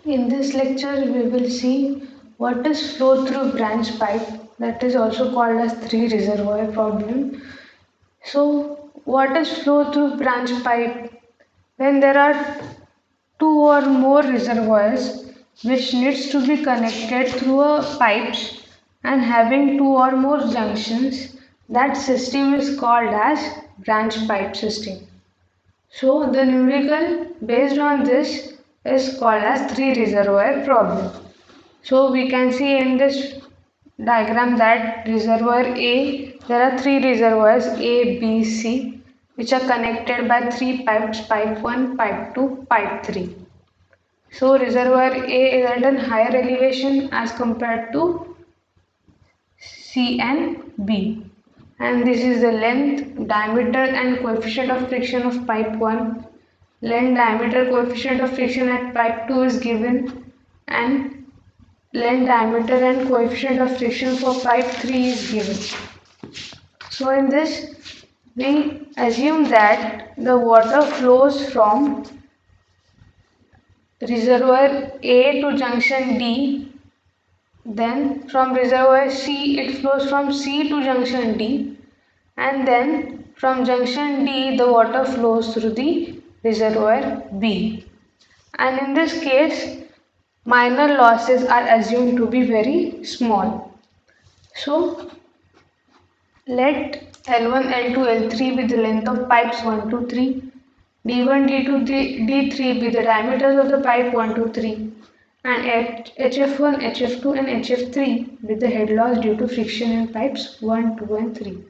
In this lecture, we will see what is flow through branch pipe, that is also called as three reservoir problem. So, what is flow through branch pipe? When there are two or more reservoirs which needs to be connected through a pipes and having two or more junctions, that system is called as branch pipe system. So the numerical based on this is called as three reservoir problem. So we can see in this diagram that reservoir A, there are three reservoirs A, B, C, which are connected by three pipes, pipe 1, pipe 2, pipe 3. So reservoir A is at a higher elevation as compared to C and B. And this is the length, diameter and coefficient of friction of pipe 1. Length, diameter, coefficient of friction at pipe 2 is given, and length, diameter and coefficient of friction for pipe 3 is given. So in this we assume that the water flows from reservoir A to junction D, then from reservoir C it flows from C to junction D, and then from junction D the water flows through the reservoir B. And in this case minor losses are assumed to be very small. So let L1, L2, L3 be the length of pipes 1 to 3, D1, D2, D3 be the diameters of the pipe 1 to 3, and HF1, HF2 and HF3 with the head loss due to friction in pipes 1, 2 and 3.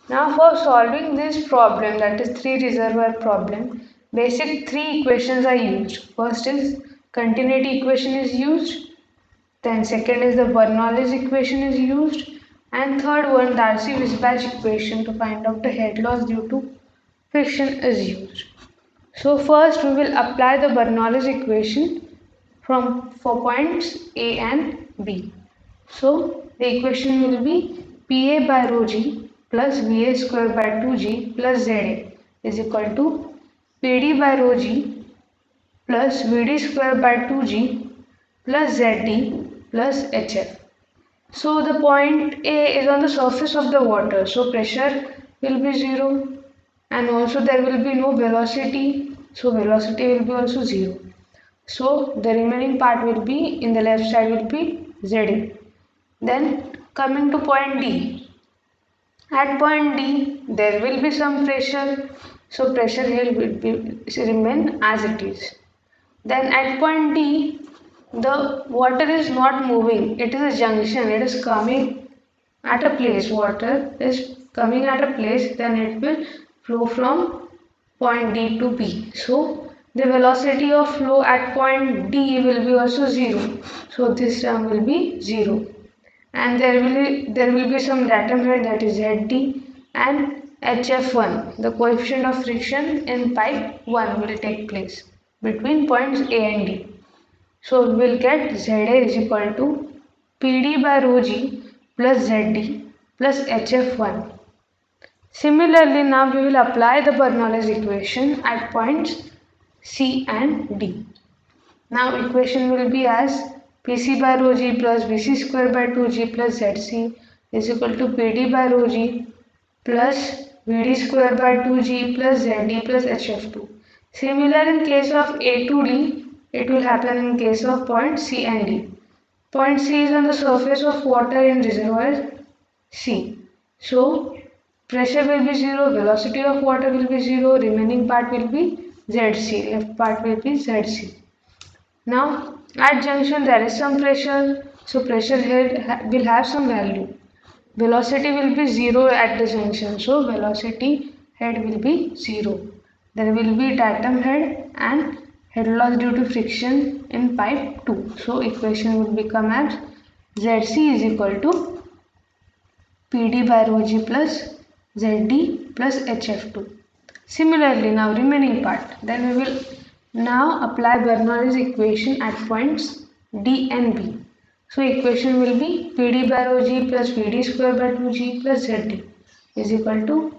Now for solving this problem, that is three reservoir problem, basic three equations are used. First is continuity equation is used, then second is the Bernoulli's equation is used, and third one Darcy-Weisbach equation to find out the head loss due to friction is used. So first we will apply the Bernoulli's equation for points A and B. So the equation will be PA by rho G plus VA square by 2G plus ZA is equal to PD by rho G plus VD square by 2G plus ZD plus HF. So the point A is on the surface of the water, so pressure will be 0, and also there will be no velocity, so velocity will be also 0. So the remaining part will be in the left side will be ZA. Then coming to point D. At point D there will be some pressure, so pressure here will remain as it is. Then at point D the water is not moving, it is a junction, it is coming at a place, water is coming at a place, then it will flow from point D to B. So the velocity of flow at point D will be also 0. So this term will be 0. And there will be some datum head, that is ZD, and HF1, the coefficient of friction in pipe 1 will take place between points A and D. So we will get ZA is equal to PD by rho G plus ZD plus HF1. Similarly, now we will apply the Bernoulli's equation at points C and D. Now equation will be as PC by rho G plus BC square by 2G plus ZC is equal to PD by rho G plus VD square by 2G plus ZD plus HF2. Similar in case of A to D, it will happen in case of point C and D. Point C is on the surface of water in reservoir C. So pressure will be 0, velocity of water will be 0, remaining part will be ZC, left part will be ZC. Now at junction there is some pressure, so pressure head will have some value. Velocity will be 0 at the junction, so velocity head will be 0. There will be datum head and head loss due to friction in pipe 2. So equation would become as ZC is equal to PD by rho G plus ZD plus HF2. Similarly, now remaining part, then we will now apply Bernoulli's equation at points D and B. So equation will be PD by rho G plus VD square by 2G plus ZD is equal to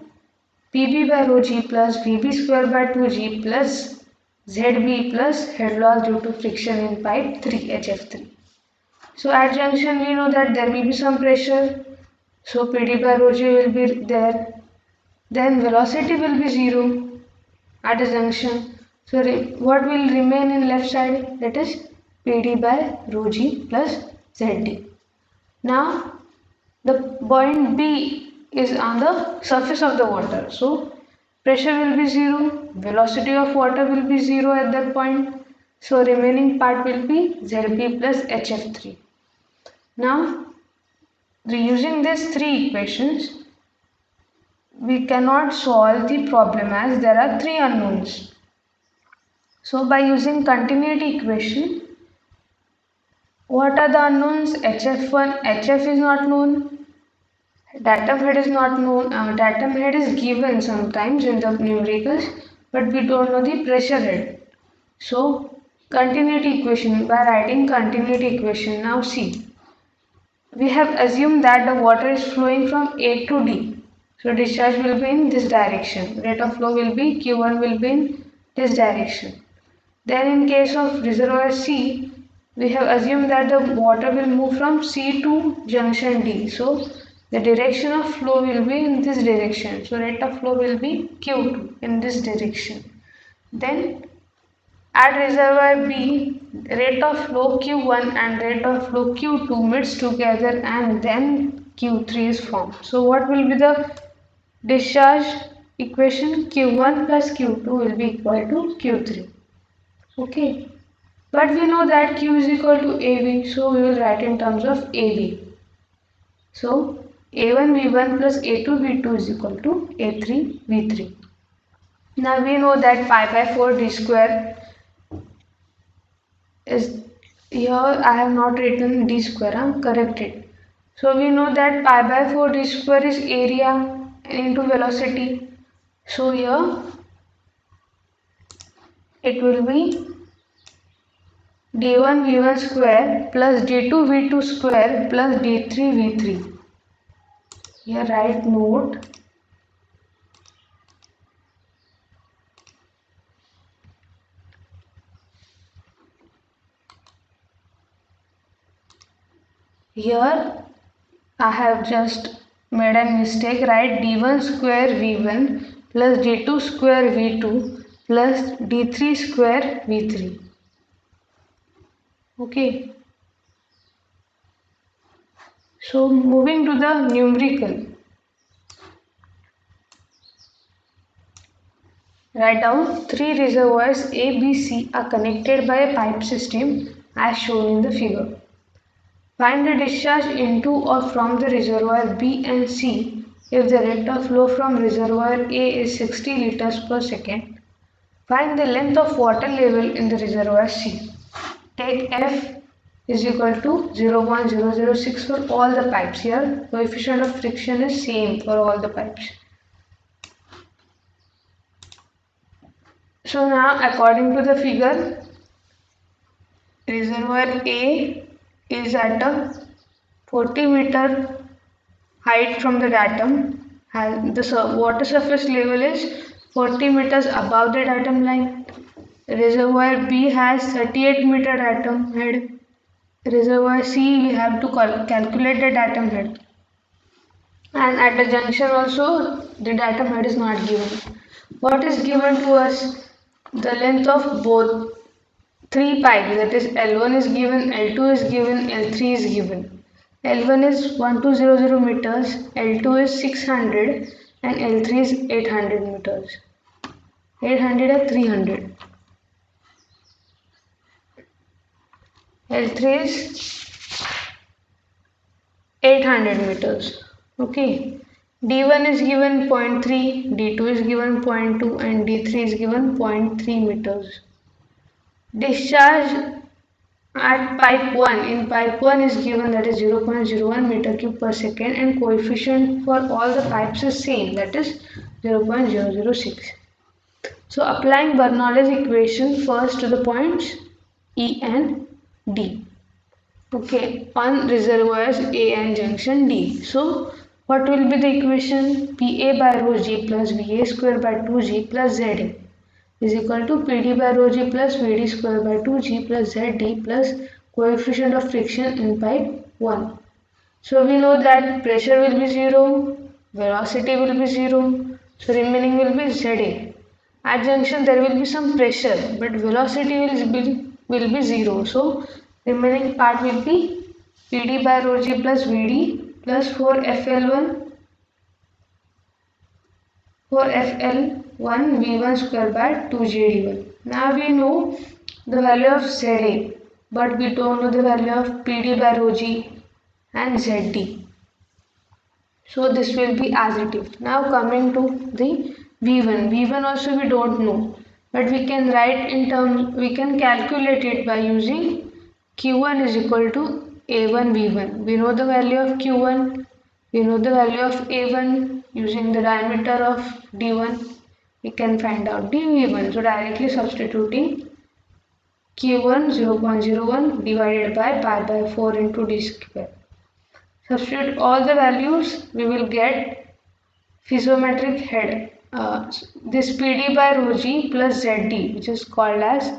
PB by rho G plus VB square by 2G plus ZB plus head loss due to friction in pipe 3 HF3. So at junction we know that there will be some pressure. So PD by rho G will be there. Then velocity will be 0 at a junction. So what will remain in left side? That is PD by rho G plus ZD. Now the point B is on the surface of the water. So pressure will be 0, velocity of water will be 0 at that point. So remaining part will be ZB plus HF3. Now using these three equations, we cannot solve the problem as there are three unknowns. So by using continuity equation, what are the unknowns? HF1, HF is not known, datum head is not known, datum head is given sometimes in the numericals, but we don't know the pressure head. So continuity equation, by writing continuity equation, now see, we have assumed that the water is flowing from A to D. So discharge will be in this direction. Rate of flow will be Q1 will be in this direction. Then in case of reservoir C, we have assumed that the water will move from C to junction D. So the direction of flow will be in this direction. So rate of flow will be Q2 in this direction. Then at reservoir B, rate of flow Q1 and rate of flow Q2 meets together and then Q3 is formed. So what will be the discharge equation? Q1 plus Q2 will be equal to Q3. Okay. But we know that Q is equal to AV, so we will write in terms of AV. So A1 V1 plus A2 V2 is equal to A3 V3. Now we know that pi by 4 d square is, here I have not written d square, I am corrected. So we know that pi by 4 d square is area into velocity. So here it will be d1 v1 square plus d2 v2 square plus d3 v3. Here write note. Here I have just made a mistake. Write d1 square v1 plus d2 square v2 plus d3 square v3. Okay. So moving to the numerical. Write down three reservoirs A, B, C are connected by a pipe system as shown in the figure. Find the discharge into or from the reservoir B and C if the rate of flow from reservoir A is 60 liters per second. Find the length of water level in the reservoir C. Take F is equal to 0.006 for all the pipes. Here coefficient of friction is same for all the pipes. So now according to the figure, reservoir A is at a 40-meter height from the datum. The water surface level is 40 meters above the datum line. Reservoir B has 38-meter datum head. Reservoir C, we have to calculate the datum head. And at the junction also, the datum head is not given. What is given to us? The length of both three pipes, that is L1 is given, L2 is given, L3 is given. L1 is 1200 meters, L2 is 600 and L3 is 800 meters. 800 or 300. L3 is 800 meters. Okay. D1 is given 0.3, D2 is given 0.2 and D3 is given 0.3 meters. Discharge at pipe 1, in pipe 1 is given, that is 0.01 meter cube per second, and coefficient for all the pipes is same, that is 0.006. So applying Bernoulli's equation first to the points E and D. Okay, on reservoirs A and junction D. So what will be the equation? PA by rho G plus VA square by 2G plus ZA. is equal to PD by rho G plus VD square by 2G plus ZD plus coefficient of friction in pipe 1. So we know that pressure will be 0, velocity will be 0, so remaining will be ZA. At junction there will be some pressure, but velocity will be 0. So remaining part will be PD by rho G plus VD plus 4FL1 V1 square by 2GD1. Now we know the value of ZA, but we don't know the value of PD by rho G and ZD. So this will be as it is. Now coming to the V1. V1 also we don't know, but we can write in terms, we can calculate it by using Q1 is equal to A1 V1. We know the value of Q1, we know the value of A1 using the diameter of D1. We can find out dV1. So directly substituting Q1 0.01 divided by pi by 4 into d square. Substitute all the values, we will get physiometric head. This PD by rho G plus ZD, which is called as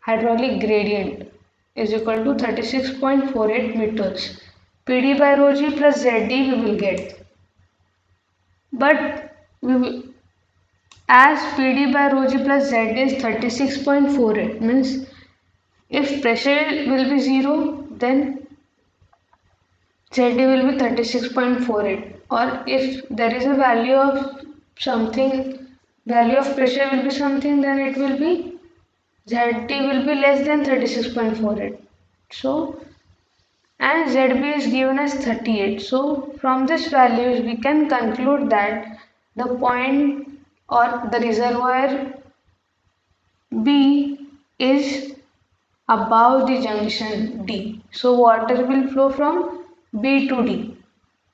hydraulic gradient, is equal to 36.48 meters. PD by rho G plus ZD we will get. But we will, as PD by rho G plus Z is 36.48, means if pressure will be 0, then ZD will be 36.48, or if there is a value of something, value of pressure will be something, then it will be ZD will be less than 36.48. So, and ZB is given as 38. So, from this values we can conclude that the point or the reservoir B is above the junction D. So, water will flow from B to D,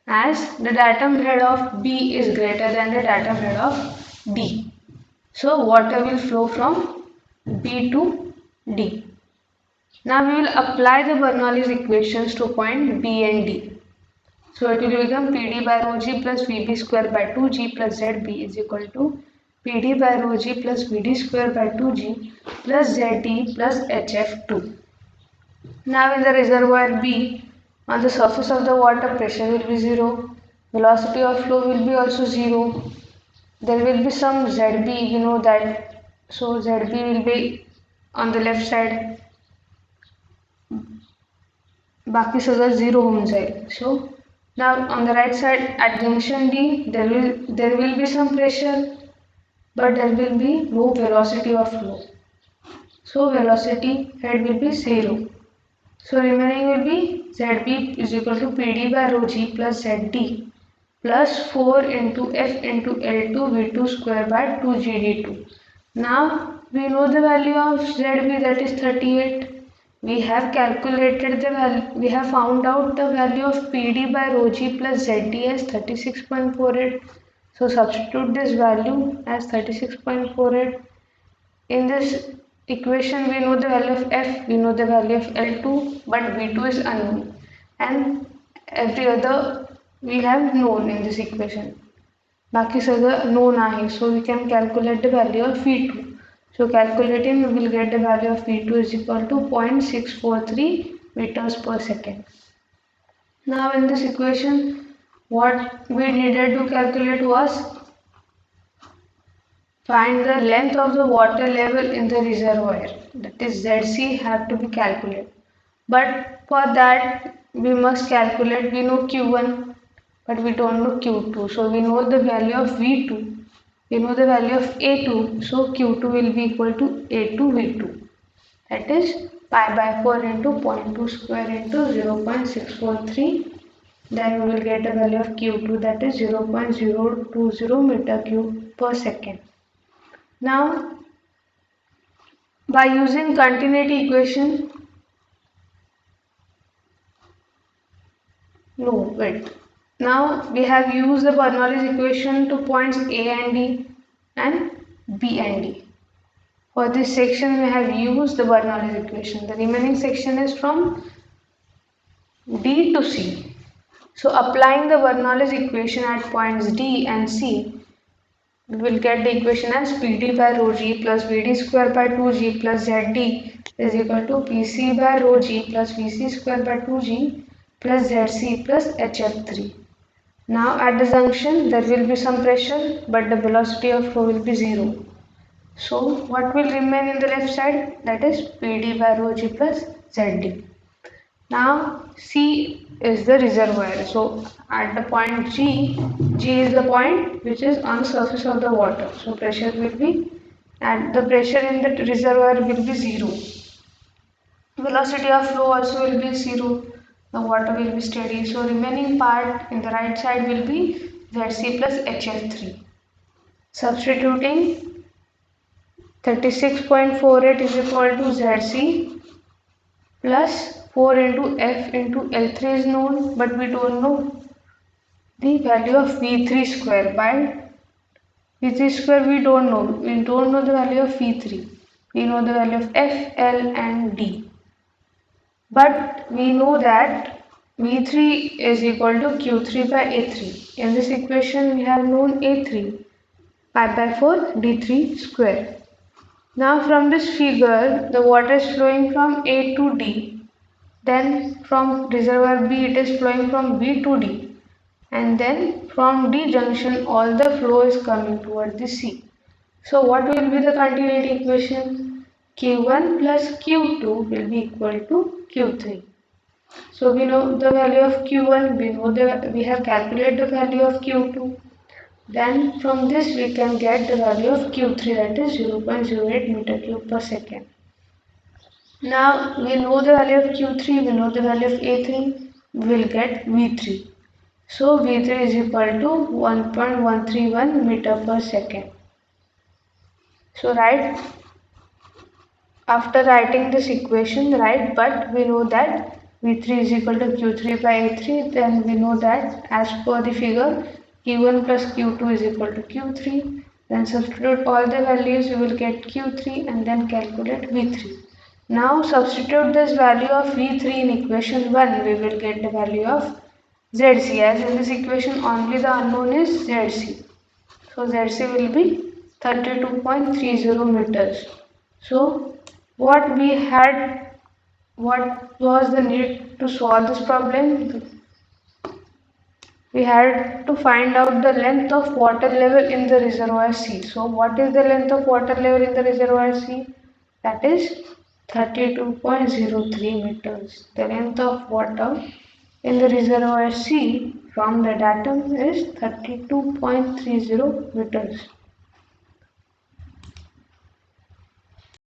as the datum head of B is greater than the datum head of D. So water will flow from B to D. Now we will apply the Bernoulli's equations to point B and D. So it will become PD by rho G plus VB square by 2G plus ZB is equal to PD by rho G plus VD square by 2G plus ZD plus HF2. Now in the reservoir B, on the surface of the water pressure will be 0, velocity of flow will be also 0, there will be some ZB, you know that, so ZB will be on the left side, बाकी सगळं 0 होऊन जाईल. So now on the right side at junction D there will be some pressure, but there will be no velocity of flow, so velocity head will be 0. So remaining will be ZB is equal to PD by rho G plus ZD plus 4 into F into L2 V2 square by 2GD2. Now we know the value of ZB, that is 38. We have calculated the value, we have found out the value of PD by rho G plus ZD as 36.48. So substitute this value as 36.48. In this equation we know the value of F, we know the value of L2, but V2 is unknown, and every other we have known in this equation. बाकी सगळं known आहे, so we can calculate the value of V2. So calculating we will get the value of V2 is equal to 0.643 meters per second. Now in this equation what we needed to calculate was find the length of the water level in the reservoir, that is ZC have to be calculated. But for that we must calculate, we know Q1 but we don't know Q2. So we know the value of V2, we know the value of A2, so Q2 will be equal to A2 V2, that is pi by 4 into 0.2 square into 0.643. Then we will get a value of Q2, that is 0.020 meter cube per second. Now by using continuity equation, now we have used the Bernoulli's equation to points A and D and B and D. For this section we have used the Bernoulli's equation. The remaining section is from D to C. So applying the Bernoulli's equation at points D and C, we will get the equation as PD by rho g plus VD square by 2g plus ZD is equal to PC by rho g plus VC square by 2g plus ZC plus HF3. Now at the junction there will be some pressure but the velocity of flow will be 0. So what will remain in the left side? That is PD by rho g plus ZD. Now C is the reservoir. So at the point G is the point which is on the surface of the water. So pressure will be, and the pressure in the reservoir will be 0. Velocity of flow also will be 0. The water will be steady. So remaining part in the right side will be Zc plus HF3. Substituting 36.48 is equal to Zc plus 4 into F into L3 is known, but we don't know the value of V3 square. By V3 square we don't know the value of V3. We know the value of F, L and D. But we know that V3 is equal to Q3 by A3. In this equation we have known A3, pi by 4 D3 square. Now from this figure the water is flowing from A to D. Then from reservoir B it is flowing from B to D, and then from D junction all the flow is coming towards the C. So what will be the continuity equation? Q1 plus Q2 will be equal to Q3. So we know the value of Q1, we have calculated the value of Q2. Then from this we can get the value of Q3, that is 0.08 meter cube per second. Now we know the value of Q3, we know the value of A3, we will get V3. So V3 is equal to 1.131 meter per second. So after writing this equation, but we know that V3 is equal to Q3 by A3, then we know that as per the figure, Q1 plus Q2 is equal to Q3, then substitute all the values, we will get Q3 and then calculate V3. Now substitute this value of V3 in equation 1, we will get the value of ZC, as in this equation only the unknown is ZC. So ZC will be 32.30 meters. So what was the need to solve this problem? We had to find out the length of water level in the reservoir C. So what is the length of water level in the reservoir C? That is 32.03 meters. The length of water in the reservoir C from the datum is 32.30 meters.